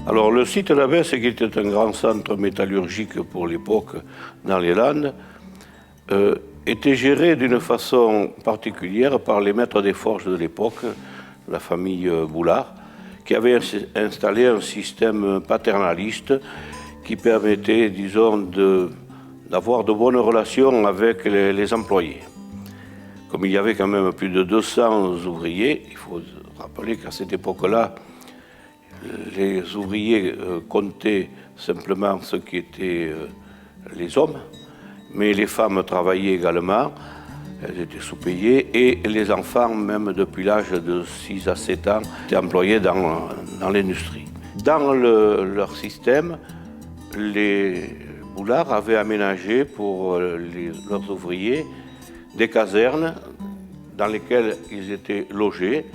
Alors le site d'Abbesse, qui était un grand centre métallurgique pour l'époque dans les Landes, était géré d'une façon particulière par les maîtres des forges de l'époque, la famille Boulard, qui avait installé un système paternaliste qui permettait, disons, d'avoir de bonnes relations avec les employés. Comme il y avait quand même plus de 200 ouvriers, il faut rappeler qu'à cette époque-là, les ouvriers comptaient simplement ce qui étaient les hommes, mais les femmes travaillaient également, elles étaient sous-payées, et les enfants, même depuis l'âge de 6 à 7 ans, étaient employés dans l'industrie. Dans leur système, les Boulard avaient aménagé pour leurs ouvriers des casernes dans lesquelles ils étaient logés.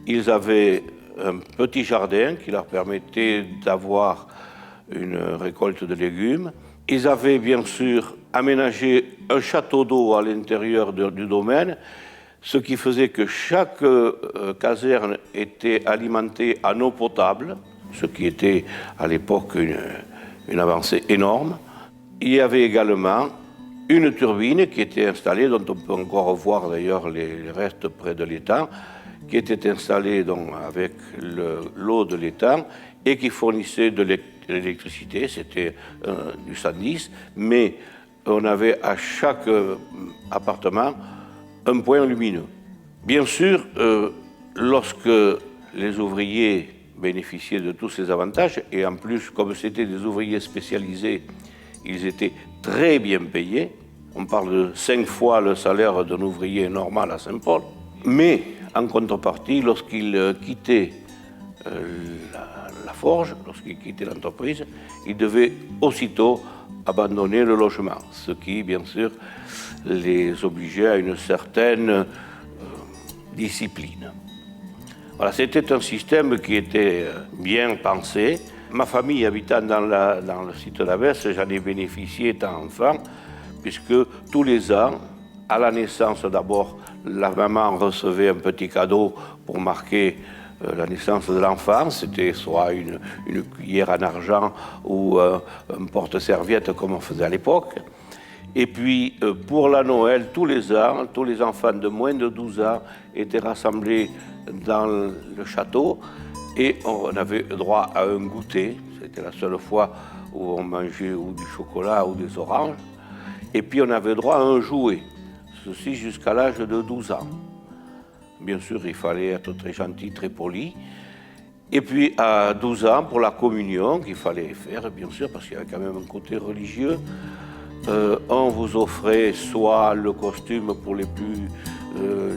Ils avaient un petit jardin qui leur permettait d'avoir une récolte de légumes. Ils avaient bien sûr aménagé un château d'eau à l'intérieur du domaine, ce qui faisait que chaque caserne était alimentée en eau potable, ce qui était à l'époque une avancée énorme. Il y avait également une turbine qui était installée, dont on peut encore voir d'ailleurs les restes près de l'étang, qui était installée donc avec l'eau de l'étang et qui fournissait de l'électricité, c'était du 110, mais on avait à chaque appartement un point lumineux. Bien sûr, lorsque les ouvriers bénéficiaient de tous ces avantages, et en plus, comme c'était des ouvriers spécialisés, ils étaient très bien payés. On parle de 5 fois le salaire d'un ouvrier normal à Saint-Paul. Mais, en contrepartie, lorsqu'ils quittaient la forge, lorsqu'ils quittaient l'entreprise, ils devaient aussitôt abandonner le logement, ce qui, bien sûr, les obligeait à une certaine discipline. Voilà, c'était un système qui était bien pensé. Ma famille habitant dans le site d'Abbesse, j'en ai bénéficié étant enfant, puisque tous les ans, à la naissance d'abord, la maman recevait un petit cadeau pour marquer la naissance de l'enfant. C'était soit une cuillère en argent ou un porte-serviette comme on faisait à l'époque. Et puis pour la Noël, tous les ans, tous les enfants de moins de 12 ans étaient rassemblés dans le château et on avait droit à un goûter. C'était la seule fois où on mangeait ou du chocolat ou des oranges. Et puis on avait droit à un jouet, ceci jusqu'à l'âge de 12 ans. Bien sûr, il fallait être très gentil, très poli. Et puis à 12 ans, pour la communion, qu'il fallait faire, bien sûr, parce qu'il y avait quand même un côté religieux, on vous offrait soit le costume pour les plus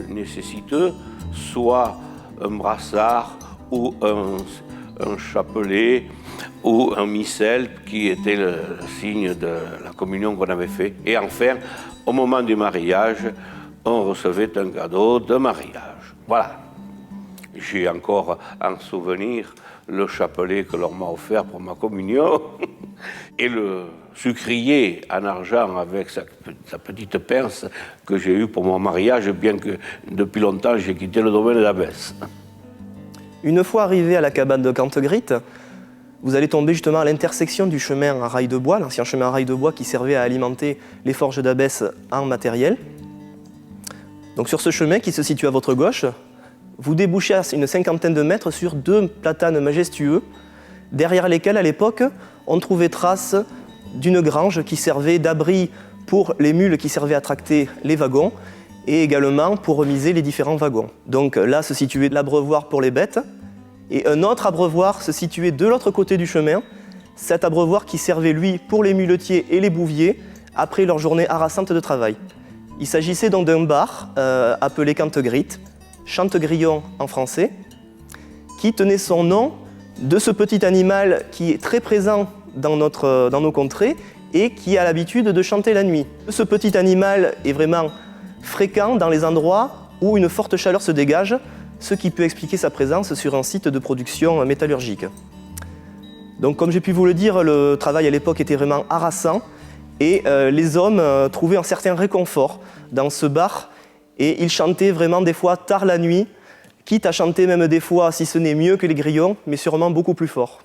nécessiteux, soit un brassard ou un chapelet ou un missel qui était le signe de la communion qu'on avait fait. Et enfin, au moment du mariage, on recevait un cadeau de mariage. Voilà. J'ai encore en souvenir le chapelet que l'on m'a offert pour ma communion et le sucrier en argent avec sa petite pince que j'ai eue pour mon mariage, bien que depuis longtemps j'ai quitté le domaine d'Abbesse. Une fois arrivé à la cabane de Cantegrit, vous allez tomber justement à l'intersection du chemin à rail de bois, l'ancien chemin à rail de bois qui servait à alimenter les forges d'Abbesse en matériel. Donc sur ce chemin qui se situe à votre gauche, vous débouchez à une 50aine de mètres sur 2 platanes majestueux, derrière lesquels à l'époque on trouvait trace d'une grange qui servait d'abri pour les mules qui servaient à tracter les wagons et également pour remiser les différents wagons. Donc là se situait l'abreuvoir pour les bêtes et un autre abreuvoir se situait de l'autre côté du chemin, cet abreuvoir qui servait lui pour les muletiers et les bouviers après leur journée harassante de travail. Il s'agissait donc d'un bar appelé Cantegrit, Chantegrillon en français, qui tenait son nom de ce petit animal qui est très présent dans nos contrées et qui a l'habitude de chanter la nuit. Ce petit animal est vraiment fréquent dans les endroits où une forte chaleur se dégage, ce qui peut expliquer sa présence sur un site de production métallurgique. Donc comme j'ai pu vous le dire, le travail à l'époque était vraiment harassant et les hommes trouvaient un certain réconfort dans ce bar et ils chantaient vraiment des fois tard la nuit quitte à chanter même des fois, si ce n'est mieux que les grillons, mais sûrement beaucoup plus fort.